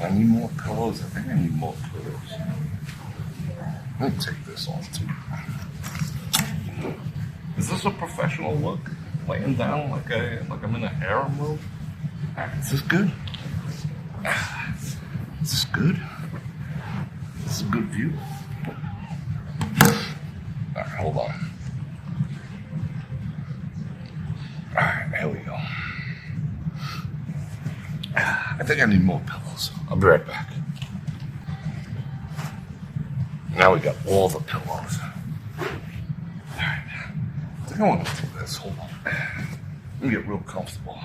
I need more pillows. I think I need more pillows. Let me take this off too. Is this a professional look? Laying down like I'm in a harem mode? Is this good? Is this good? This is a good view. Alright, hold on. Alright, there we go. I think I need more pillows. I'll be right back. Now we got all the pillows. Alright. I think I want to do this. Hold on. Let me get real comfortable.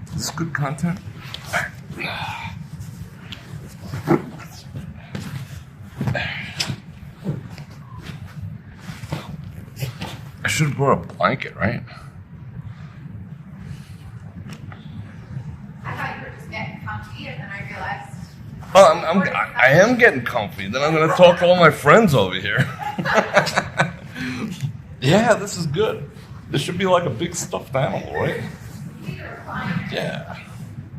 Is this good content? Alright. I should have brought a blanket, right? I thought you were just getting comfy, and then I realized. Oh, I am getting comfy. Then I'm going to talk to all my friends over here. Yeah, this is good. This should be like a big stuffed animal, right? Yeah.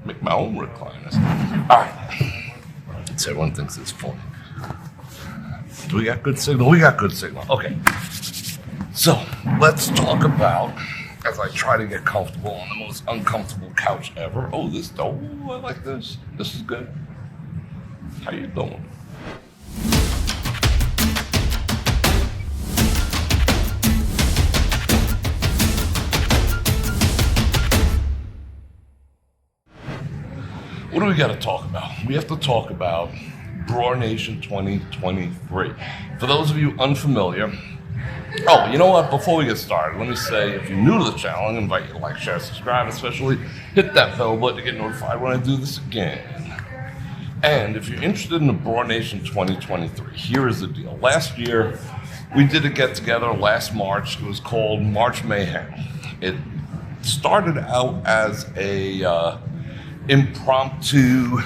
Make my own recliners. All right. So everyone thinks it's funny. Do we got good signal? We got good signal. Okay. So let's talk about, as I try to get comfortable on the most uncomfortable couch ever. Oh, I like this. This is good. How you doing? What do we got to talk about? We have to talk about Brornation 2023. For those of you unfamiliar, oh, you know what? Before we get started, let me say, if you're new to the channel, I invite you to like, share, subscribe, especially hit that bell button to get notified when I do this again. And if you're interested in the Brornation 2023, here is the deal. Last year, we did a get-together last March. It was called March Mayhem. It started out as a impromptu,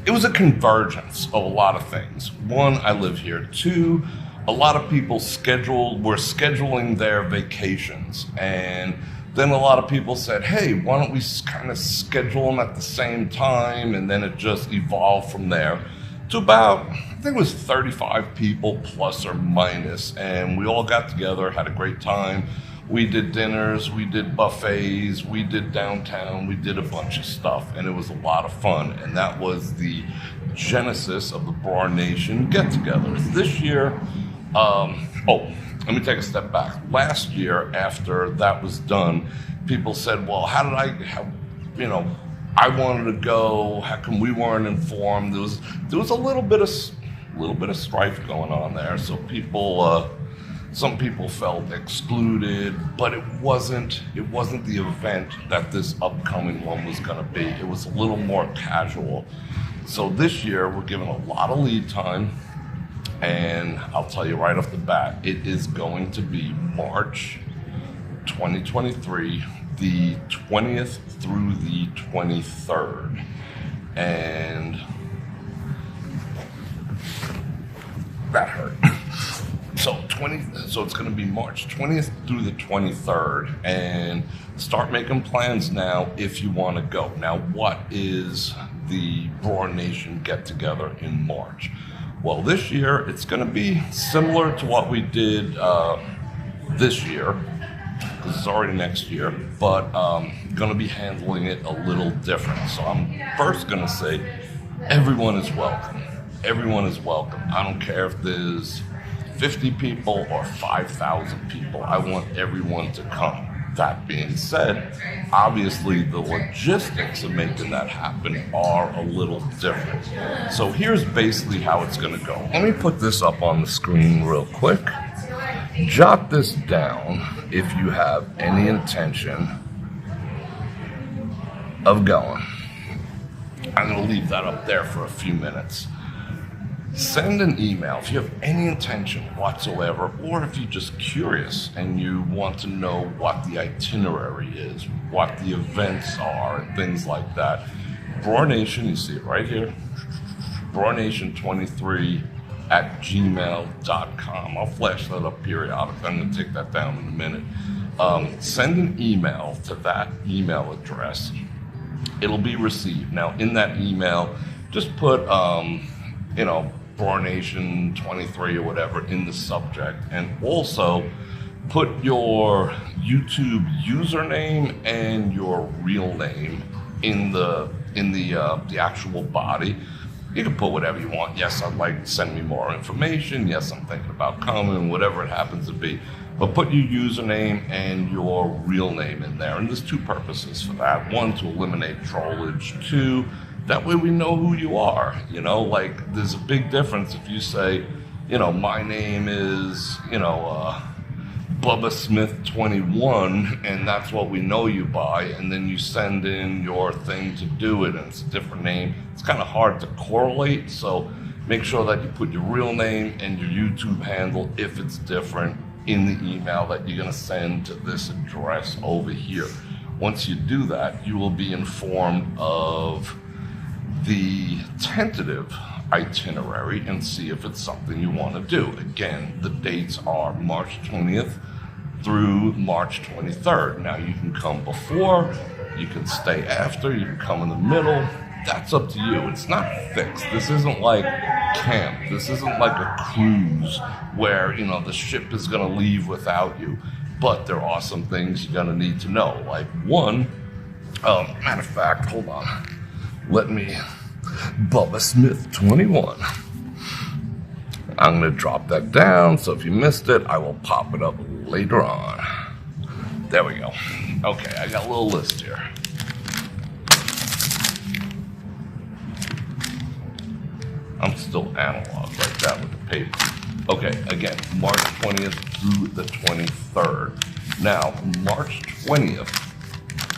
it was a convergence of a lot of things. One, I live here. Two, a lot of people were scheduling their vacations, and then a lot of people said, hey, why don't we kind of schedule them at the same time? And then it just evolved from there to about, I think it was 35 people plus or minus, and we all got together, had a great time. We did dinners, we did buffets, we did downtown, we did a bunch of stuff, and it was a lot of fun. And that was the genesis of the Brornation get-togethers. This year, let me take a step back. Last year, after that was done, people said, well, I wanted to go, how come we weren't informed? There was a little bit of strife going on there, so some people felt excluded, but it wasn't the event that this upcoming one was going to be. It was a little more casual. So this year, we're given a lot of lead time, and I'll tell you right off the bat, it is going to be March 2023, the 20th through the 23rd. And that hurt. So it's going to be March 20th through the 23rd, and start making plans now if you want to go. Now, what is the Brornation get-together in March? Well, this year, it's going to be similar to what we did this year, because it's already next year, but going to be handling it a little different. So I'm first going to say everyone is welcome. Everyone is welcome. I don't care if there's 50 people or 5,000 people. I want everyone to come. That being said, obviously the logistics of making that happen are a little different. So here's basically how it's going to go. Let me put this up on the screen real quick. Jot this down if you have any intention of going. I'm going to leave that up there for a few minutes. Send an email if you have any intention whatsoever, or if you're just curious and you want to know what the itinerary is, what the events are, and things like that. Brornation, you see it right here, Brornation23@gmail.com. I'll flash that up periodically. I'm going to take that down in a minute. Send an email to that email address, it'll be received. Now, in that email, just put, Brornation 23 or whatever in the subject, and also put your YouTube username and your real name in the actual body. You can put whatever you want. Yes, I'd like to send me more information. Yes, I'm thinking about coming, whatever it happens to be. But put your username and your real name in there. And there's two purposes for that. One, to eliminate trollage. Two, that way we know who you are. Like there's a big difference if you say, my name is, Bubba Smith 21, and that's what we know you by, and then you send in your thing to do it, and it's a different name. It's kind of hard to correlate, so make sure that you put your real name and your YouTube handle, if it's different, in the email that you're going to send to this address over here. Once you do that, you will be informed of the tentative itinerary and see if it's something you want to do. Again, the dates are March 20th through March 23rd. Now, you can come before, you can stay after, you can come in the middle. That's up to you. It's not fixed. This isn't like camp. This isn't like a cruise where, the ship is going to leave without you. But there are some things you're going to need to know. Like one, matter of fact, hold on. Let me, Bubba Smith 21. I'm going to drop that down, so if you missed it, I will pop it up later on. There we go. Okay, I got a little list here. I'm still analog like that with the paper. Okay, again, March 20th through the 23rd. Now, March 20th,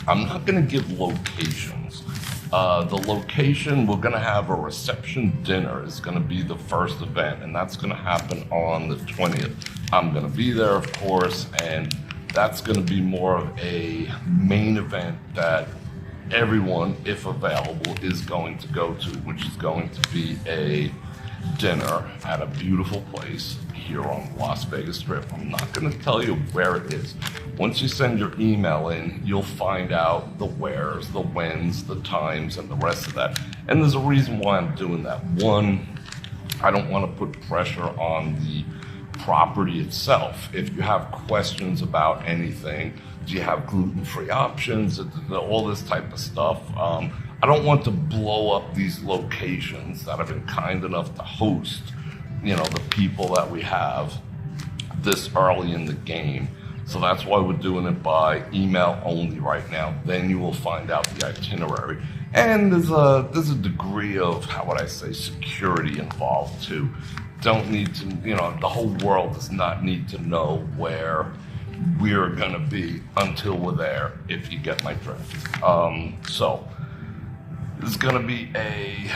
I'm not going to give locations. The location, we're going to have a reception dinner. Is going to be the first event, and that's going to happen on the 20th. I'm going to be there, of course, and that's going to be more of a main event that everyone, if available, is going to go to, which is going to be a dinner at a beautiful place here on the Las Vegas Strip. I'm not going to tell you where it is. Once you send your email in, you'll find out the wheres, the whens, the times, and the rest of that. And there's a reason why I'm doing that. One, I don't want to put pressure on the property itself. If you have questions about anything, do you have gluten-free options, all this type of stuff, I don't want to blow up these locations that have been kind enough to host, the people that we have this early in the game. So that's why we're doing it by email only right now. Then you will find out the itinerary. And there's a degree of, how would I say, security involved too. Don't need to, the whole world does not need to know where we're gonna be until we're there, if you get my drift. So there's gonna be a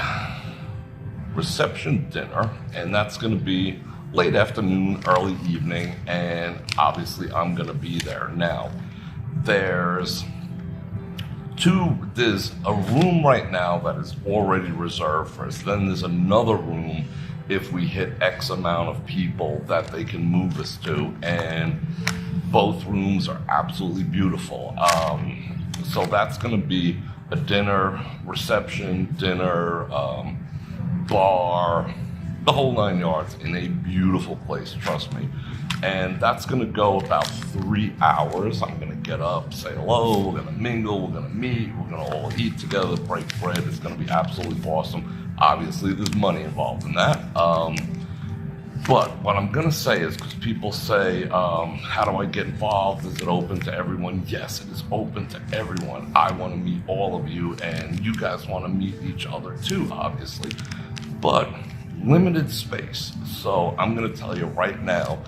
reception dinner, and that's gonna be late afternoon, early evening, and obviously I'm gonna be there. Now, there's a room right now that is already reserved for us. Then there's another room if we hit X amount of people that they can move us to, and both rooms are absolutely beautiful. So that's gonna be a dinner, reception, dinner, bar, the whole 9 yards in a beautiful place, trust me. And that's gonna go about 3 hours. I'm gonna get up, say hello, we're gonna mingle, we're gonna meet, we're gonna all eat together, break bread. It's gonna be absolutely awesome. Obviously, there's money involved in that. But what I'm gonna say is, because people say, how do I get involved? Is it open to everyone? Yes, it is open to everyone. I wanna meet all of you, and you guys wanna meet each other too, obviously. But limited space. So I'm gonna tell you right now,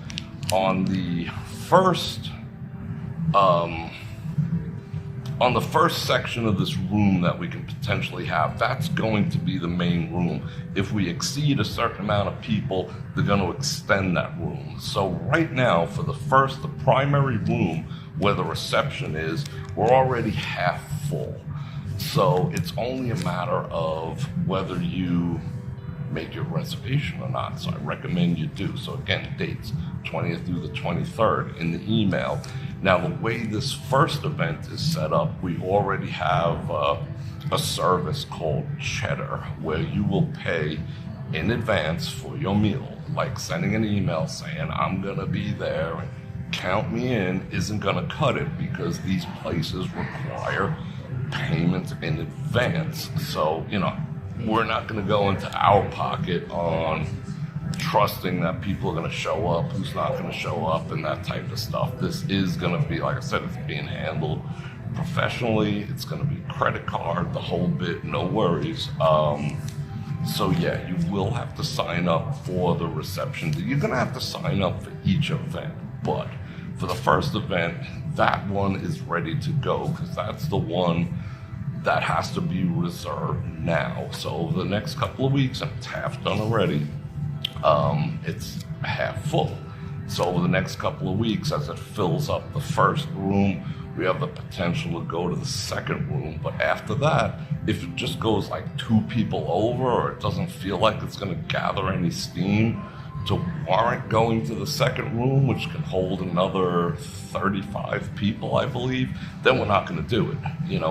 on the first section of this room that we can potentially have, that's going to be the main room. If we exceed a certain amount of people, they're going to extend that room. So right now, for the primary room where the reception is, we're already half full. So it's only a matter of whether you make your reservation or not. So I recommend you do. So again, dates 20th through the 23rd in the email. Now, the way this first event is set up, we already have a service called Cheddar, where you will pay in advance for your meal, like sending an email saying, I'm gonna be there, and count me in isn't gonna cut it because these places require payment in advance. So, we're not gonna go into our pocket on trusting that people are gonna show up, who's not gonna show up, and that type of stuff. This is gonna be, like I said, it's being handled professionally. It's gonna be credit card, the whole bit, no worries. So yeah, you will have to sign up for the reception. You're gonna have to sign up for each event, but for the first event, that one is ready to go because that's the one that has to be reserved now. So over the next couple of weeks, and it's half done already, it's half full. So over the next couple of weeks, as it fills up the first room, we have the potential to go to the second room. But after that, if it just goes like 2 people over, or it doesn't feel like it's gonna gather any steam to warrant going to the second room, which can hold another 35 people, I believe, then we're not gonna do it.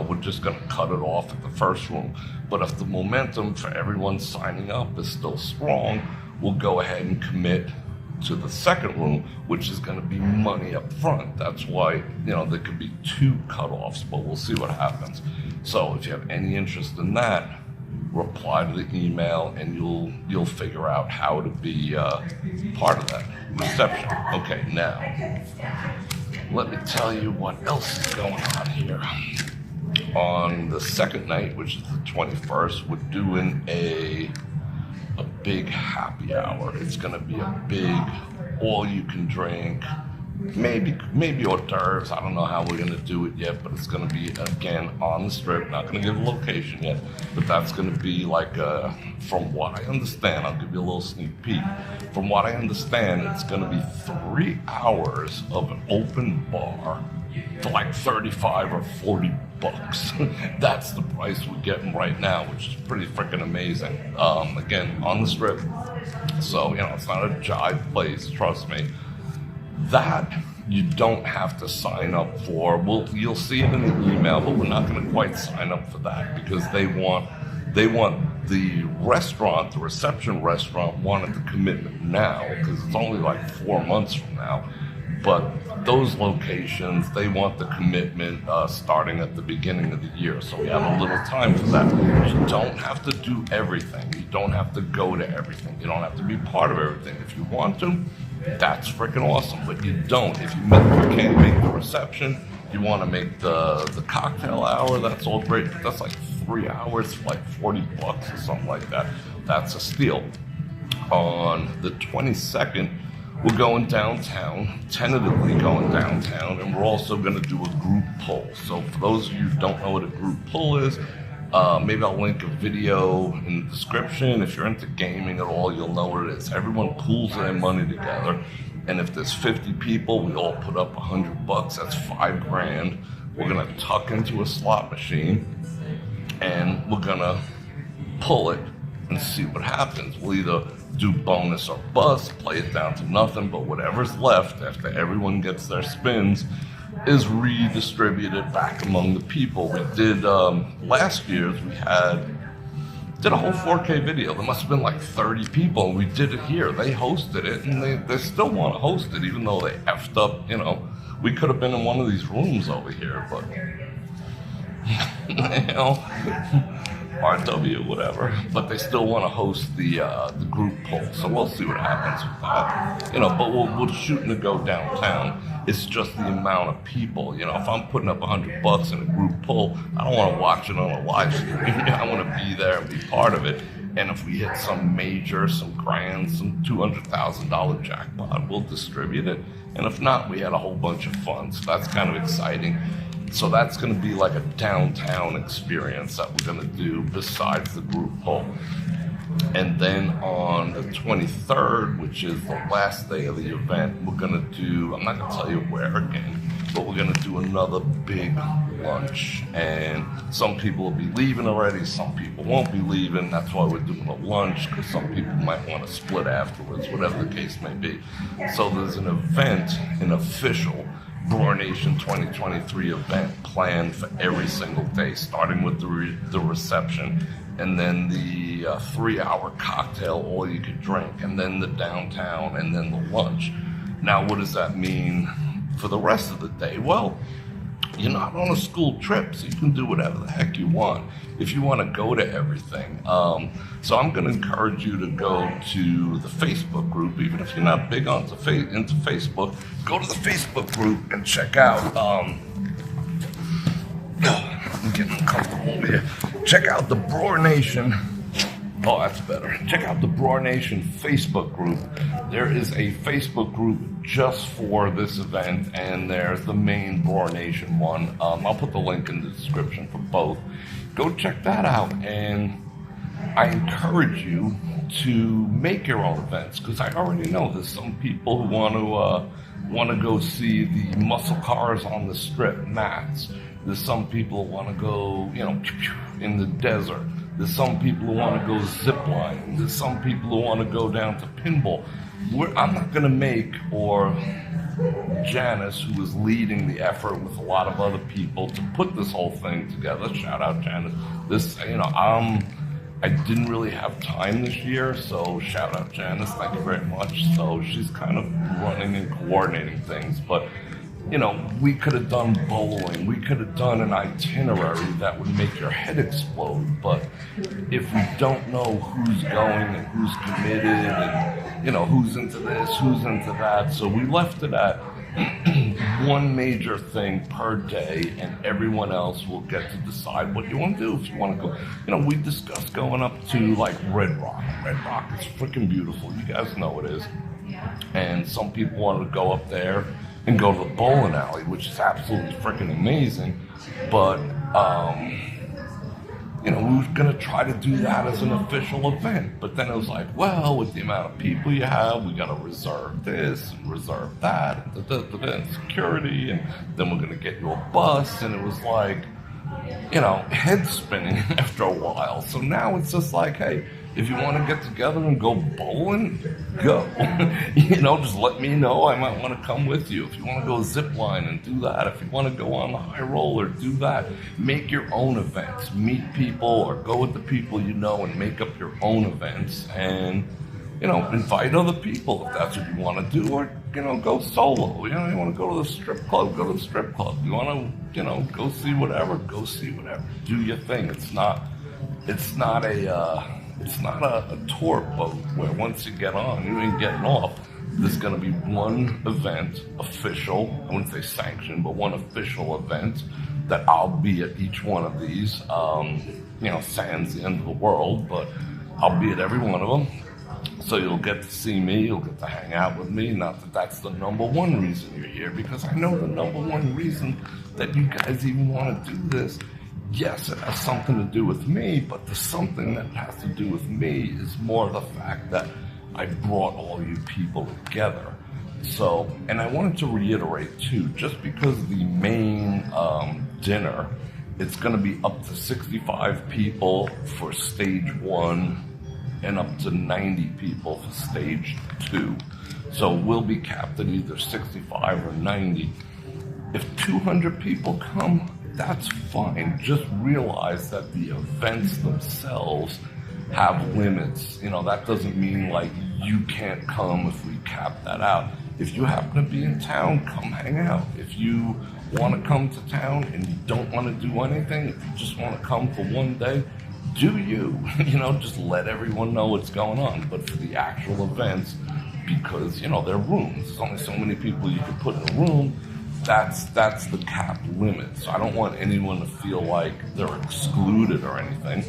We're just gonna cut it off at the first room. But if the momentum for everyone signing up is still strong, we'll go ahead and commit to the second room, which is going to be money up front. That's why, there could be 2 cutoffs, but we'll see what happens. So if you have any interest in that, reply to the email and you'll figure out how to be part of that reception. Okay, now, let me tell you what else is going on here. On the second night, which is the 21st, we're doing a big happy hour. It's gonna be a big all-you-can-drink, maybe hors d'oeuvres. I don't know how we're gonna do it yet, but it's gonna be, again, on the strip. Not gonna give a location yet, but that's gonna be like from what I understand, I'll give you a little sneak peek. From what I understand, it's gonna be 3 hours of an open bar for like 35 or 40 bucks. That's the price we're getting right now, which is pretty freaking amazing. Again, on the strip. So, it's not a jive place, trust me. That you don't have to sign up for. You'll see it in the email, but we're not going to quite sign up for that because they want the restaurant, the reception restaurant, wanted the commitment now because it's only like 4 months from now. But those locations, they want the commitment starting at the beginning of the year. So we have a little time for that. You don't have to do everything. You don't have to go to everything. You don't have to be part of everything. If you want to, that's freaking awesome. But you don't. If you can't make the reception, you want to make the cocktail hour, that's all great. But that's like 3 hours for like 40 bucks or something like that. That's a steal. On the 22nd, we're going downtown, tentatively going downtown, and we're also going to do a group pull. So for those of you who don't know what a group pull is, maybe I'll link a video in the description. If you're into gaming at all, you'll know what it is. Everyone pools their money together, and if there's 50 people, we all put up $100. That's $5 grand. We're going to tuck into a slot machine, and we're going to pull it and see what happens. We'll either do bonus or bust, play it down to nothing, but whatever's left after everyone gets their spins is redistributed back among the people. We did, last year's, did a whole 4K video. There must have been like 30 people, and we did it here. They hosted it, and they still want to host it, even though they effed up, We could have been in one of these rooms over here, but, RW, whatever, but they still want to host the group poll, so we'll see what happens with that. But we're shooting to go downtown. It's just the amount of people. If I'm putting up $100 in a group poll, I don't want to watch it on a live stream. I want to be there and be part of it. And if we hit some major, some grand, some $200,000 jackpot, we'll distribute it. And if not, we had a whole bunch of fun. So that's kind of exciting. So that's going to be like a downtown experience that we're going to do besides the group poll. And then on the 23rd, which is the last day of the event, we're going to do, I'm not going to tell you where again, but we're going to do another big lunch. And some people will be leaving already, some people won't be leaving. That's why we're doing a lunch, because some people might want to split afterwards, whatever the case may be. So there's an event, an official Brornation 2023 event planned for every single day, starting with the reception, and then the 3-hour cocktail, all you could drink, and then the downtown, and then the lunch. Now, what does that mean for the rest of the day? Well, you're not on a school trip, so you can do whatever the heck you want if you want to go to everything. So I'm going to encourage you to go to the Facebook group, even if you're not big into Facebook. Go to the Facebook group and check out. I'm getting uncomfortable over here. Check out the Brewer Nation. Oh, that's better. Check out the Brewer Nation Facebook group. There is a Facebook group just for this event, and there's the main Brewer Nation one. I'll put the link in the description for both. Go check that out, and I encourage you to make your own events, because I already know there's some people who want to go see the muscle cars on the strip, mats. There's some people who want to go, in the desert. There's some people who want to go zip lining. There's some people who want to go down to pinball. I'm not going to make, or Janice, who is leading the effort with a lot of other people to put this whole thing together. Shout out Janice. I didn't really have time this year, so shout out Janice. Thank you very much. So she's kind of running and coordinating things, but we could have done bowling. We could have done an itinerary that would make your head explode. But if we don't know who's going and who's committed and, who's into this, who's into that. So we left it at one major thing per day, and everyone else will get to decide what you want to do. If you want to go, we discussed going up to like Red Rock. Red Rock is freaking beautiful. You guys know it is. And some people wanted to go up there and go to the bowling alley, which is absolutely freaking amazing. But, we were going to try to do that as an official event. But then it was like, well, with the amount of people you have, we got to reserve this and reserve that, and security, and then we're going to get you a bus. And it was like, head spinning after a while. So now it's just like, hey, if you want to get together and go bowling, go. Just let me know. I might want to come with you. If you want to go zip line and do that. If you want to go on the high roller, do that. Make your own events. Meet people or go with the people and make up your own events. And, invite other people if that's what you want to do. Or, go solo. You want to go to the strip club, go to the strip club. You want to, go see whatever, go see whatever. Do your thing. It's not a tour boat where once you get on, you ain't getting off. There's going to be one event, official, I wouldn't say sanctioned, but one official event that I'll be at each one of these. Sans the end of the world, but I'll be at every one of them. So you'll get to see me, you'll get to hang out with me. Not that that's the number one reason you're here, because I know the number one reason that you guys even want to do this. Yes, it has something to do with me, but the something that has to do with me is more the fact that I brought all you people together. So, and I wanted to reiterate too, just because the main dinner, it's going to be up to 65 people for stage 1 and up to 90 people for stage 2. So we'll be capped at either 65 or 90. If 200 people come, that's fine. Just realize that the events themselves have limits. That doesn't mean like you can't come if we cap that out. If you happen to be in town, come hang out. If you want to come to town and you don't want to do anything, if you just want to come for one day, do you. Just let everyone know what's going on. But for the actual events, because, they're rooms. There's only so many people you can put in a room. That's the cap limit. So I don't want anyone to feel like they're excluded or anything.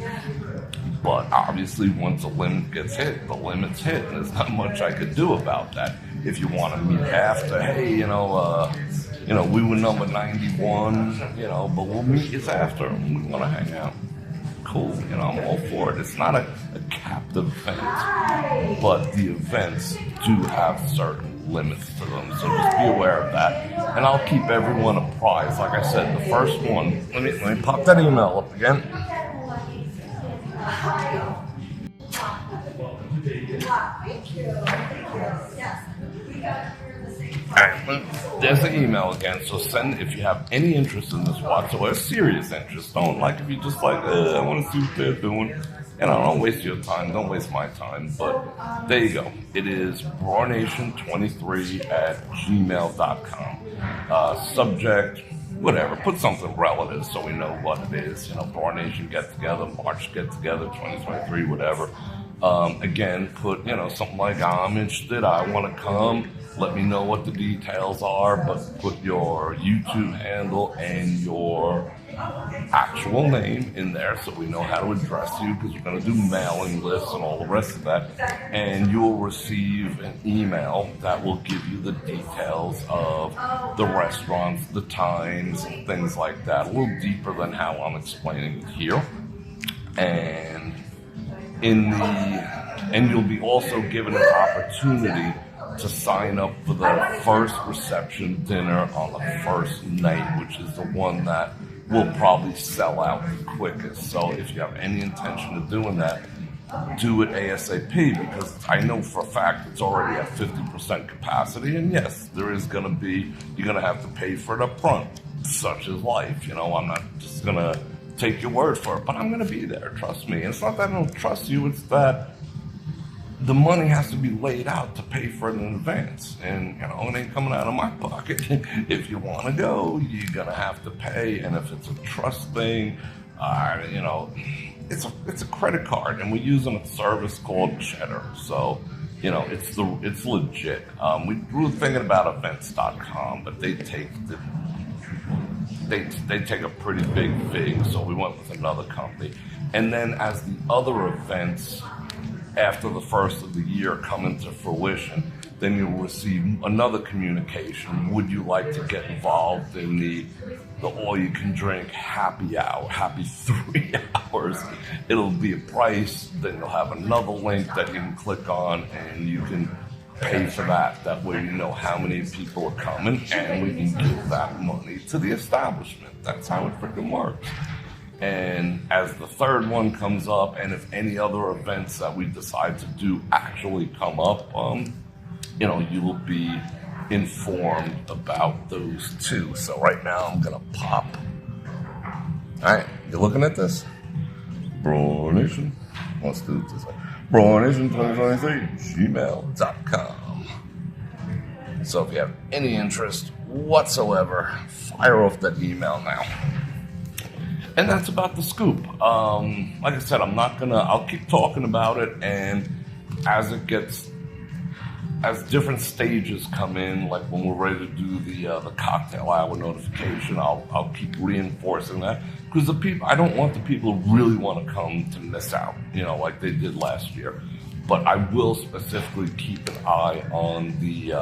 But obviously, once a limit gets hit, the limit's hit, and there's not much I could do about that. If you want to meet after, hey, we were number 91, but we'll meet you after, and we want to hang out. Cool, I'm all for it. It's not a capped event, but the events do have certain limits to them, so just be aware of that. And I'll keep everyone apprised. Like I said, the first one, let me pop that email up again. Alright, there's the email again. So send if you have any interest in this whatsoever, serious interest. Don't like if you just like, I want to see what they're doing. Don't waste your time. Don't waste my time. But there you go. It is Brornation23@gmail.com. Subject, whatever. Put something relative so we know what it is. Bror Nation get together, March get together, 2023, whatever. Again, put something like I'm interested. I want to come. Let me know what the details are, but put your YouTube handle and your actual name in there so we know how to address you, because we're going to do mailing lists and all the rest of that. And you will receive an email that will give you the details of the restaurants, the times, and things like that. A little deeper than how I'm explaining it here. And you'll be also given an opportunity to sign up for the first reception dinner on the first night, which is the one that will probably sell out the quickest. So if you have any intention of doing that, do it ASAP, because I know for a fact it's already at 50% capacity. And yes, you're going to have to pay for it up front. Such is life. I'm not just going to take your word for it, but I'm going to be there. Trust me. And it's not that I don't trust you. It's that the money has to be laid out to pay for it in advance. And, it ain't coming out of my pocket. If you want to go, you're going to have to pay. And if it's a trust thing, it's a credit card. And we're using a service called Cheddar. So, it's legit. We were thinking about events.com, but they take a pretty big fig. So we went with another company. And then as the other events after the first of the year come into fruition, then you'll receive another communication. Would you like to get involved in the all-you-can-drink happy hour, happy 3 hours? It'll be a price. Then you'll have another link that you can click on, and you can pay for that. That way you know how many people are coming, and we can give that money to the establishment. That's how it freaking works. And as the third one comes up, and if any other events that we decide to do actually come up, you will be informed about those too. So right now I'm going to pop. All right, you're looking at this? Brornation. Let's do it this way. Brornation2023@gmail.com. So if you have any interest whatsoever, fire off that email now. And that's about the scoop. Like I said, I'll keep talking about it, and as different stages come in, like when we're ready to do the cocktail hour notification, I'll keep reinforcing that, because I don't want the people who really want to come to miss out, like they did last year. But I will specifically keep an eye on the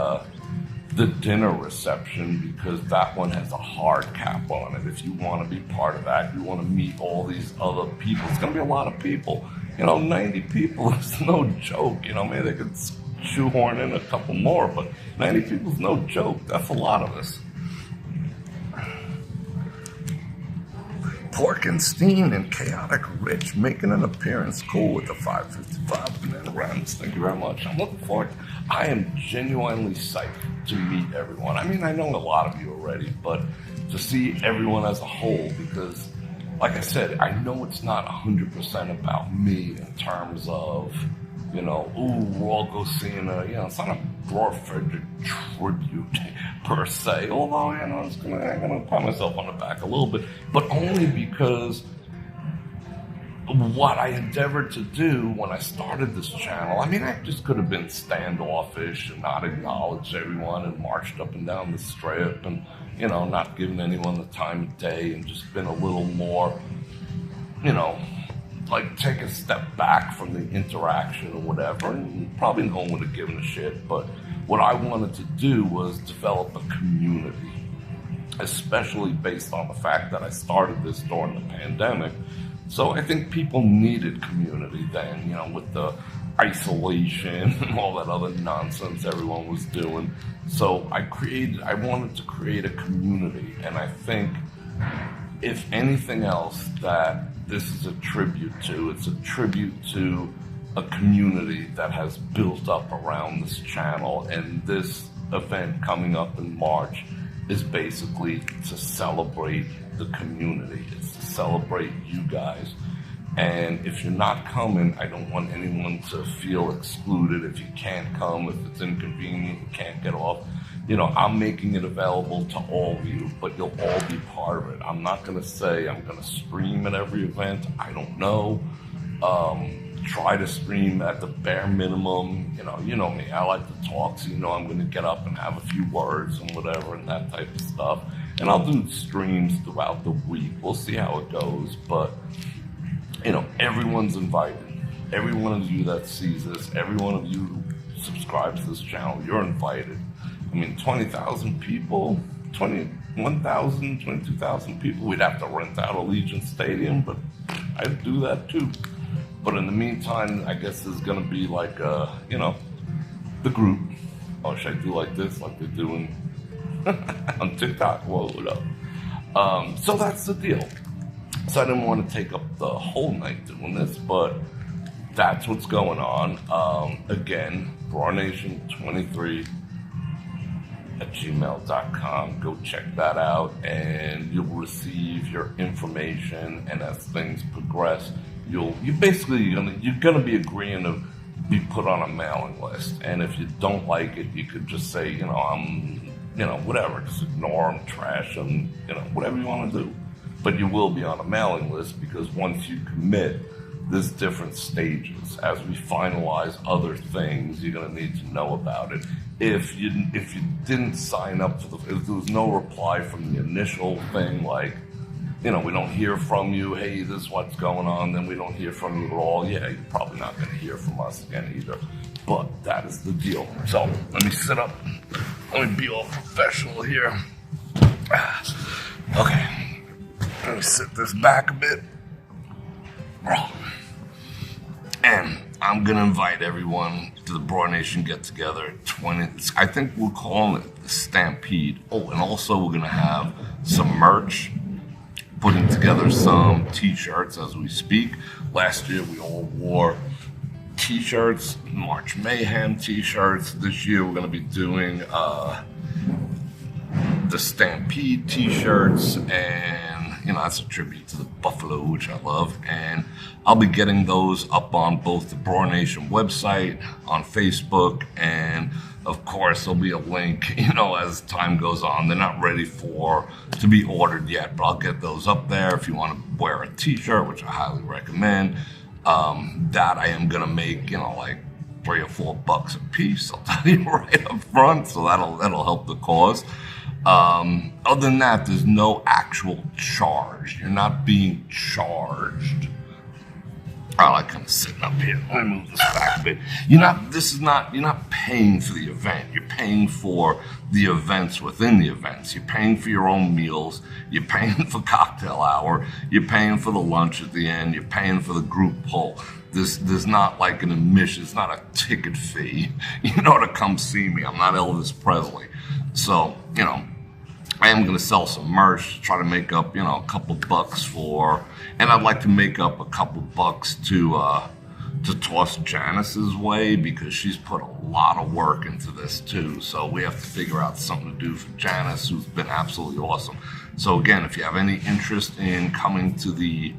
dinner reception, because that one has a hard cap on it. If you want to be part of that, you want to meet all these other people. It's going to be a lot of people. 90 people is no joke. Maybe they could shoehorn in a couple more, but 90 people is no joke. That's a lot of us. Porkenstein and Chaotic Rich making an appearance. Cool with the 555 banana rounds. Thank you very much. I'm looking forward. I am genuinely psyched to meet everyone. I mean, I know a lot of you already, but to see everyone as a whole, because, like I said, I know it's not 100% about me in terms of, we're all go seeing it's not a Bror Fredrik tribute per se, although, I'm gonna pat myself on the back a little bit, but only because what I endeavored to do when I started this channel, I just could have been standoffish and not acknowledged everyone and marched up and down the strip and, not giving anyone the time of day, and just been a little more, like take a step back from the interaction or whatever, and probably no one would have given a shit. But what I wanted to do was develop a community, especially based on the fact that I started this during the pandemic. So I think people needed community then, with the isolation and all that other nonsense everyone was doing. So I wanted to create a community, and I think, if anything else, that this is a tribute to. It's a tribute to a community that has built up around this channel, and this event coming up in March is basically to celebrate the community. It's to celebrate you guys. And if you're not coming, I don't want anyone to feel excluded. If you can't come, if it's inconvenient, you can't get off. You know, I'm making it available to all of you, but you'll all be part of it. I'm not going to say I'm going to stream at every event. I don't know. Try to stream at the bare minimum. You know me. I like to talk, so you know I'm going to get up and have a few words and whatever and that type of stuff. And I'll do streams throughout the week. We'll see how it goes, but you know, everyone's invited. Every one of you that sees this, every one of you who subscribes to this channel, you're invited. I mean, 20,000 people, 21,000, 22,000 people, we'd have to rent out Allegiant Stadium, but I'd do that too. But in the meantime, I guess there's gonna be like, you know, the group. Oh, should I do like this, like they're doing on TikTok? Whoa, what up? So that's the deal. So I didn't want to take up the whole night doing this, but that's what's going on. Again, Brornation23 at gmail.com. Go check that out, and you'll receive your information. And as things progress, you're gonna be agreeing to be put on a mailing list. And if you don't like it, you could just say, whatever, just ignore them, trash them, whatever you want to do. But you will be on a mailing list, because once you commit, there's different stages. As we finalize other things, you're gonna need to know about it. If you didn't sign up for if there was no reply from the initial thing, like, we don't hear from you, hey, this is what's going on, then we don't hear from you at all, yeah, you're probably not gonna hear from us again either. But that is the deal. So let me sit up. Let me be all professional here. Okay. Let me sit this back a bit. And I'm going to invite everyone to the Brewer Nation get-together. I think we're calling it the Stampede. Oh, and also we're going to have some merch, putting together some t-shirts as we speak. Last year we all wore t-shirts, March Mayhem t-shirts. This year we're going to be doing the Stampede t-shirts, and that's a tribute to the Buffalo, which I love. And I'll be getting those up on both the Brewer Nation website, on Facebook, and of course there'll be a link, as time goes on. They're not ready to be ordered yet, but I'll get those up there if you want to wear a t-shirt, which I highly recommend. That I am gonna make, like $3 or $4 a piece. I'll tell you right up front, so that'll help the cause. Other than that, there's no actual charge. You're not being charged. I like kind of sitting up here. Let me move this back a bit. You're not paying for the event. You're paying for the events within the events. You're paying for your own meals. You're paying for cocktail hour. You're paying for the lunch at the end. You're paying for the group pull. There's not like an admission. It's not a ticket fee, to come see me. I'm not Elvis Presley. So, I am going to sell some merch, try to make up, a couple bucks and I'd like to make up a couple bucks to toss Janice's way, because she's put a lot of work into this too. So we have to figure out something to do for Janice, who's been absolutely awesome. So again, if you have any interest in coming to the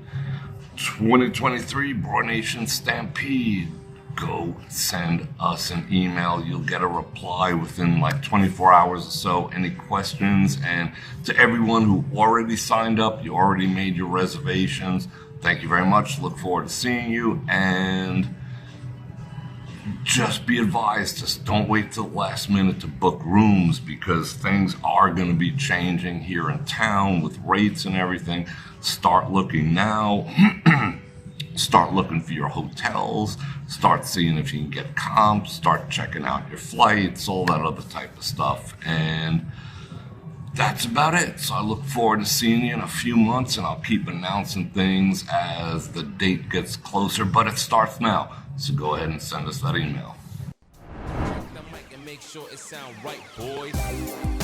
2023 Brewer Nation Stampede, go send us an email. You'll get a reply within like 24 hours or so. Any questions? And to everyone who already signed up, you already made your reservations, thank you very much. Look forward to seeing you. And just be advised, just don't wait till the last minute to book rooms, because things are going to be changing here in town with rates and everything. Start looking now. Start looking for your hotels, start seeing if you can get comps, start checking out your flights, all that other type of stuff. And that's about it. So I look forward to seeing you in a few months, and I'll keep announcing things as the date gets closer, but it starts now. So go ahead and send us that email. Make sure it sound right, boys.